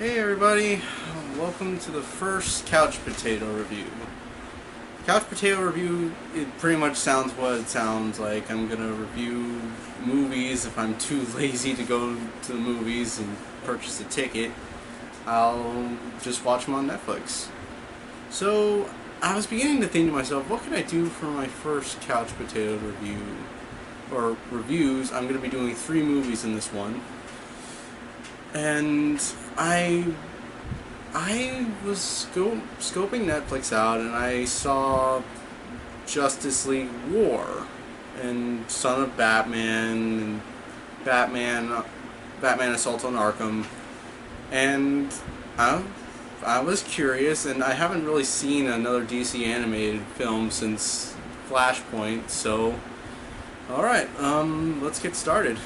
Hey everybody, welcome to the first Couch Potato Review. Couch Potato Review, it pretty much sounds what it sounds like. I'm gonna review movies. If I'm too lazy to go to the movies and purchase a ticket, I'll just watch them on Netflix. So, I was beginning to think to myself, what can I do for my first Couch Potato Review? Or reviews. I'm gonna be doing 3 movies in this one. And I was scoping Netflix out, and I saw Justice League War and Son of Batman and Batman Assault on Arkham, and I was curious, and I haven't really seen another DC animated film since Flashpoint, so alright, let's get started.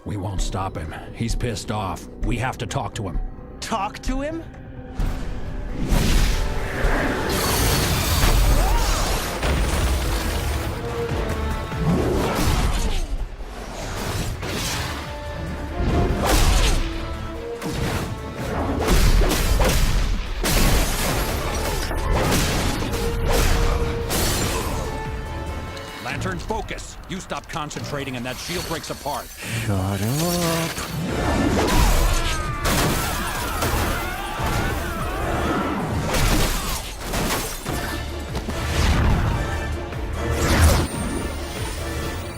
We won't stop him. He's pissed off. We have to talk to him. Talk to him? Lantern, focus. You stop concentrating and that shield breaks apart. Shut up.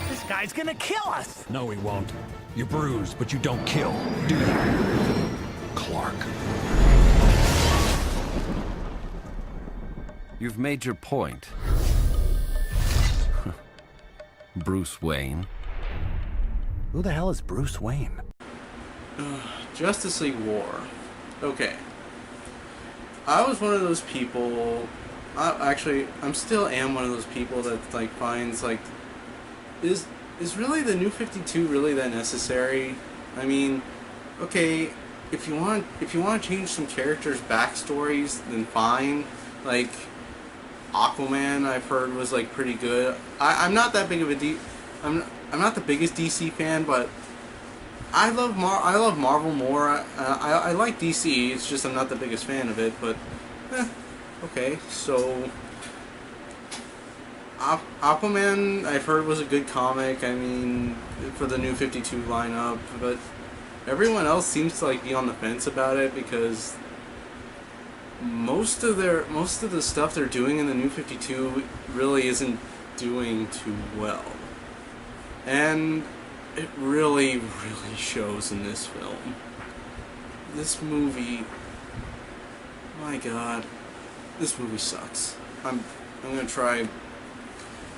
This guy's gonna kill us! No, he won't. You're bruised, but you don't kill, do you? Clark. You've made your point. Bruce Wayne. Who the hell is Bruce Wayne? Justice League War. Okay. I was one of those people. I'm still am one of those people that finds is really the New 52 really that necessary? I mean, okay, if you want to change some characters' backstories, then fine. Like Aquaman, I've heard was pretty good. I'm not that big of a I'm not the biggest DC fan, but I love Marvel more. I like DC. It's just I'm not the biggest fan of it. But okay. So Aquaman, I've heard was a good comic. I mean, for the New 52 lineup, but everyone else seems to be on the fence about it because most of the stuff they're doing in the New 52 really isn't doing too well. And it really shows in this film. This movie, my god, this movie sucks. I'm gonna try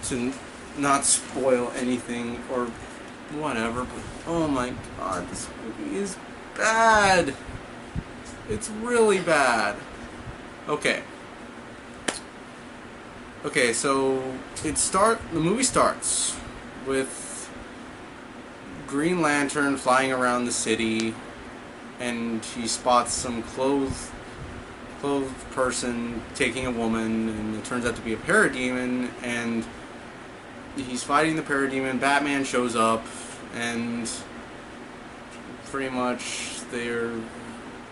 to not spoil anything or whatever, but oh my god, this movie is bad. It's really bad. Okay, so the movie starts with Green Lantern flying around the city, and he spots some clothed person taking a woman, and it turns out to be a parademon, and he's fighting the parademon. Batman shows up, and pretty much they're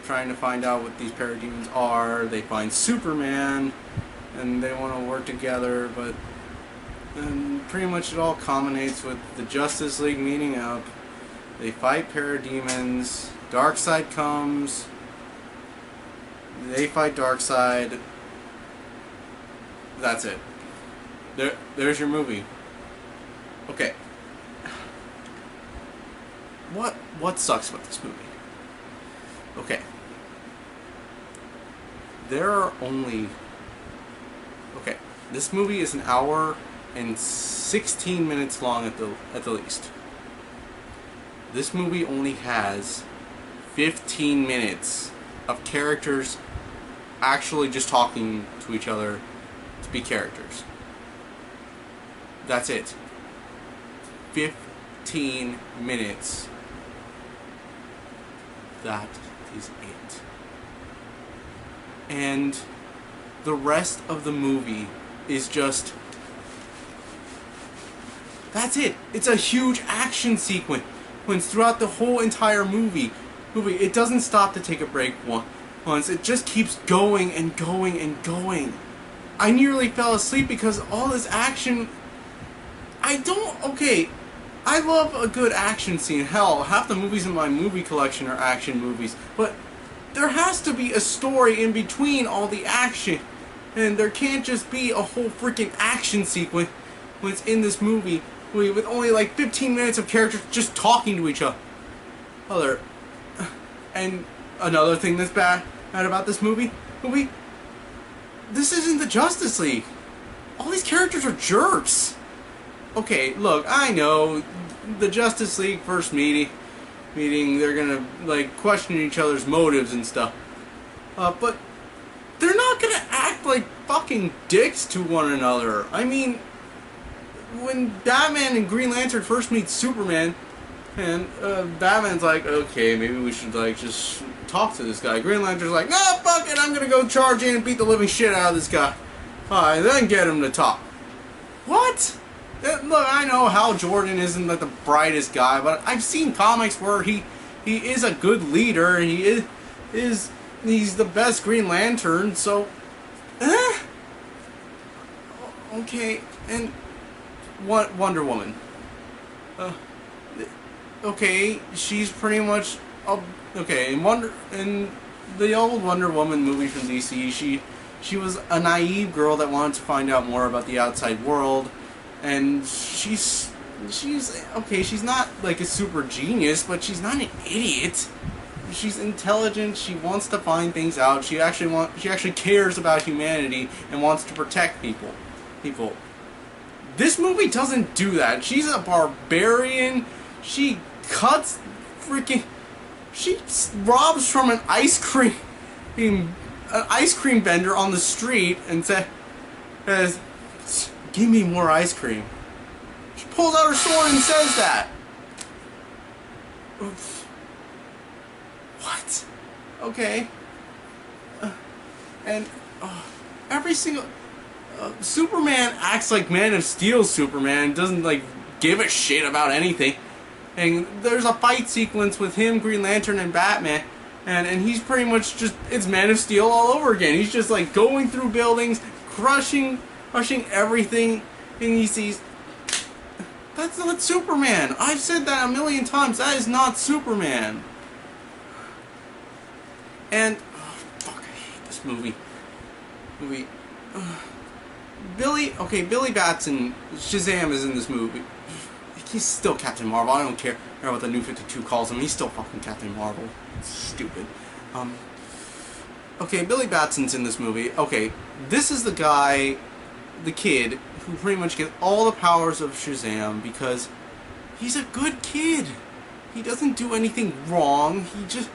trying to find out what these parademons are. They find Superman, and they want to work together, but then pretty much it all culminates with the Justice League meeting up. They fight parademons. Darkseid comes. They fight Darkseid. That's it. There's your movie. Okay. What sucks about this movie? Okay. This movie is an hour and 16 minutes long at the least. This movie only has 15 minutes of characters actually just talking to each other to be characters. That's it. 15 minutes. That is it. And the rest of the movie is just That's it. It's a huge action sequence throughout the whole entire movie. It doesn't stop to take a break once. It just keeps going and going and going. I nearly fell asleep because all this action... I love a good action scene. Hell, half the movies in my movie collection are action movies. But there has to be a story in between all the action. And there can't just be a whole freaking action sequence in this movie with only like 15 minutes of characters just talking to each other. And another thing that's bad about this movie, this isn't the Justice League. All these characters are jerks. Okay, look, I know the Justice League first meeting, they're gonna like question each other's motives and stuff. But they're not gonna act like fucking dicks to one another. I mean, when Batman and Green Lantern first meet Superman, and Batman's like, okay, maybe we should like just talk to this guy. Green Lantern's like, no, fuck it, I'm gonna go charge in and beat the living shit out of this guy. And then get him to talk. What? Look, I know Hal Jordan isn't like the brightest guy, but I've seen comics where he is a good leader, and he's the best Green Lantern, so okay. And Wonder Woman, okay, she's pretty much okay. In the old Wonder Woman movie from DC, she was a naive girl that wanted to find out more about the outside world. And she's okay, she's not like a super genius, but she's not an idiot. She's intelligent, she wants to find things out, she actually cares about humanity and wants to protect people. This movie doesn't do that. She's a barbarian. She robs from an ice cream vendor on the street and says, give me more ice cream. She pulls out her sword and says that. Oops. What? Okay. And every single... Superman acts like Man of Steel Superman and doesn't, like, give a shit about anything. And there's a fight sequence with him, Green Lantern, and Batman. And he's pretty much just... It's Man of Steel all over again. He's just, like, going through buildings, crushing everything, and he sees. That's not Superman. I've said that a million times. That is not Superman. And fuck, I hate this movie. Billy Batson, Shazam is in this movie. He's still Captain Marvel. I don't care what the New 52 calls him. He's still fucking Captain Marvel. It's stupid. Okay, Billy Batson's in this movie. Okay, this is the guy, the kid, who pretty much gets all the powers of Shazam because he's a good kid. He doesn't do anything wrong. He just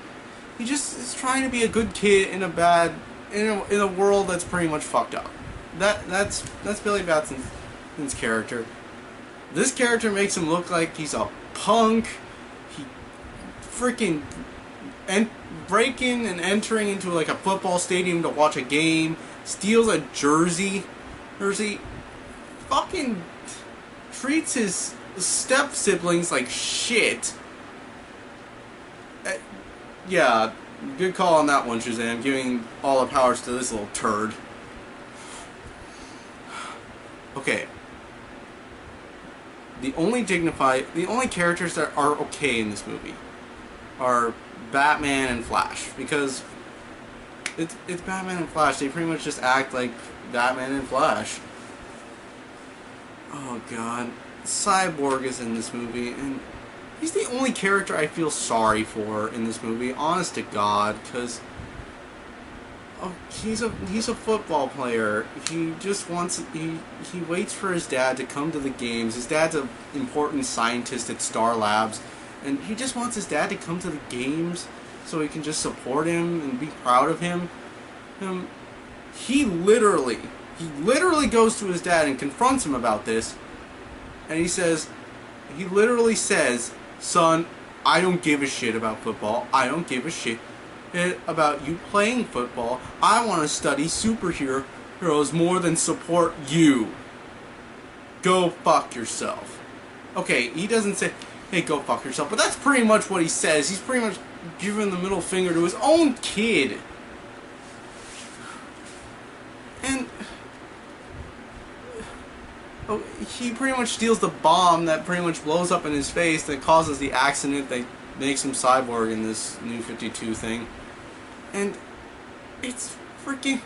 is trying to be a good kid in a world that's pretty much fucked up. That's Billy Batson's character. This character makes him look like he's a punk. He freaking breaking and entering into like a football stadium to watch a game, steals a jersey, fucking treats his step siblings like shit. Yeah, good call on that one, Shazam, giving all the powers to this little turd. Okay. The only characters that are okay in this movie are Batman and Flash, because it's Batman and Flash. They pretty much just act like Batman and Flash. Oh god, Cyborg is in this movie, and he's the only character I feel sorry for in this movie, honest to God, because he's a football player. He just wants he waits for his dad to come to the games. His dad's an important scientist at Star Labs, and he just wants his dad to come to the games so he can just support him and be proud of him. He literally goes to his dad and confronts him about this, and he literally says, son, I don't give a shit about football. I don't give a shit about you playing football. I want to study superheroes more than support you. Go fuck yourself. Okay, he doesn't say, hey, go fuck yourself, but that's pretty much what he says. He's pretty much giving the middle finger to his own kid. And oh, he pretty much steals the bomb that pretty much blows up in his face that causes the accident that makes him cyborg in this New 52 thing. And it's freaking...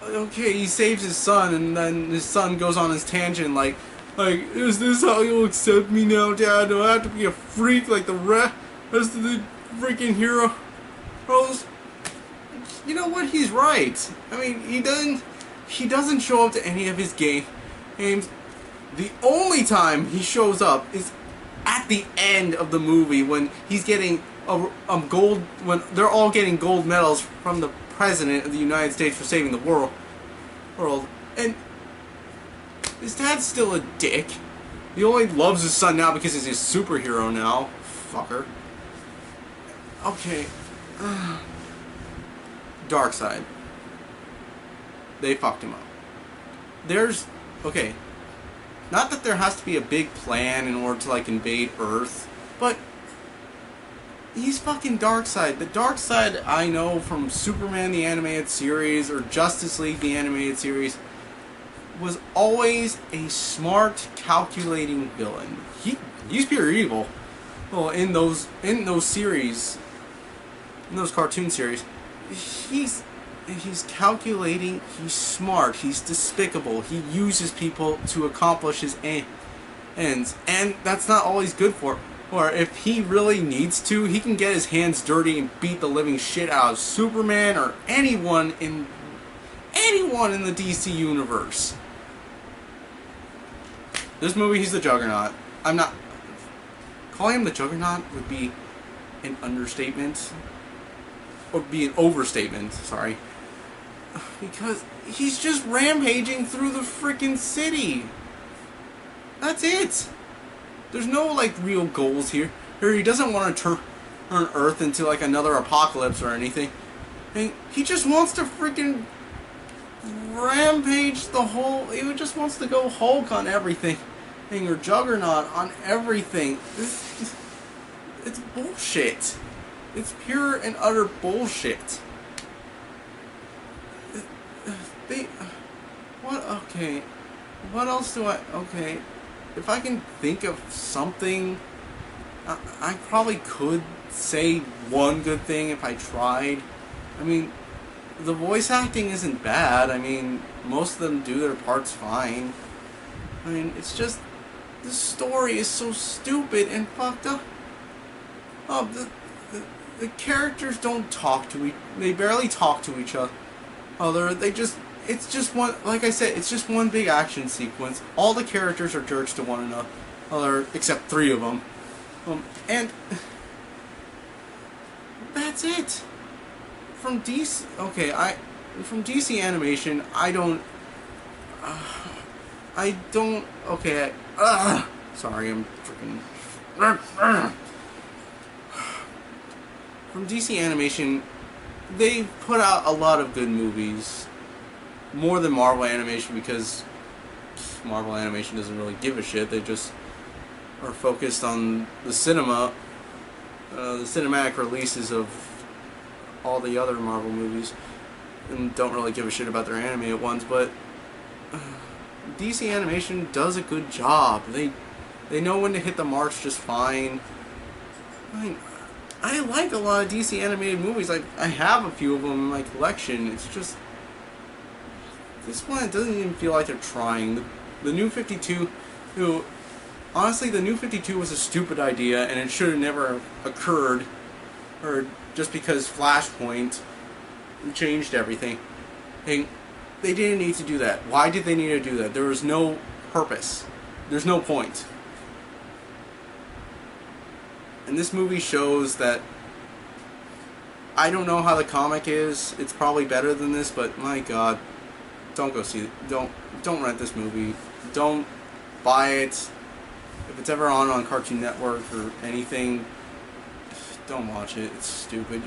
Okay, he saves his son, and then his son goes on his tangent like, is this how you'll accept me now, Dad? Do I have to be a freak like the rest of the freaking heroes? You know what? He's right. I mean, he doesn't show up to any of his games. The only time he shows up is at the end of the movie when he's getting gold, when they're all getting gold medals from the President of the United States for saving the world, and his dad's still a dick. He only loves his son now because he's a superhero now. Fucker. Okay. Darkseid. They fucked him up. Okay. Not that there has to be a big plan in order to, like, invade Earth, but he's fucking Darkseid. The Darkseid I know from Superman the Animated Series or Justice League the Animated Series was always a smart, calculating villain. He's pure evil. Well, in those series, in those cartoon series, he's calculating, he's smart, he's despicable, he uses people to accomplish his ends, and that's not always good for him. Or if he really needs to, he can get his hands dirty and beat the living shit out of Superman or anyone in the DC universe. This movie, he's the Juggernaut. I'm not... Calling him the Juggernaut would be an understatement. Or be an overstatement, sorry. Because he's just rampaging through the freaking city. That's it. There's no, like, real goals here. He doesn't want to turn Earth into, like, another apocalypse or anything. And he just wants to freaking rampage the whole... He just wants to go Hulk on everything. Or Juggernaut on everything. It's bullshit. It's pure and utter bullshit. What? Okay. What else do I... Okay. If I can think of something, I probably could say one good thing if I tried. I mean, the voice acting isn't bad. I mean, most of them do their parts fine. I mean, it's just, the story is so stupid and fucked up. Oh, the characters don't talk to they barely talk to each other. It's just one, like I said, it's just one big action sequence. All the characters are jerks to one another, except 3 of them. And that's it. From DC, okay, from DC Animation, okay, sorry, I'm freaking, from DC Animation, they put out a lot of good movies. More than Marvel Animation, because Marvel Animation doesn't really give a shit. They just are focused on the cinematic releases of all the other Marvel movies, and don't really give a shit about their animated ones. But DC Animation does a good job. They know when to hit the marks just fine. I mean, I like a lot of DC animated movies. I have a few of them in my collection. It's just, this one, it doesn't even feel like they're trying. The New 52, honestly, the New 52 was a stupid idea, and it should have never occurred, or just because Flashpoint changed everything. They didn't need to do that. Why did they need to do that? There was no purpose. There's no point. And this movie shows that, I don't know how the comic is. It's probably better than this, but my God, don't go see it. Don't rent this movie. Don't buy it. If it's ever on Cartoon Network or anything, don't watch it. It's stupid.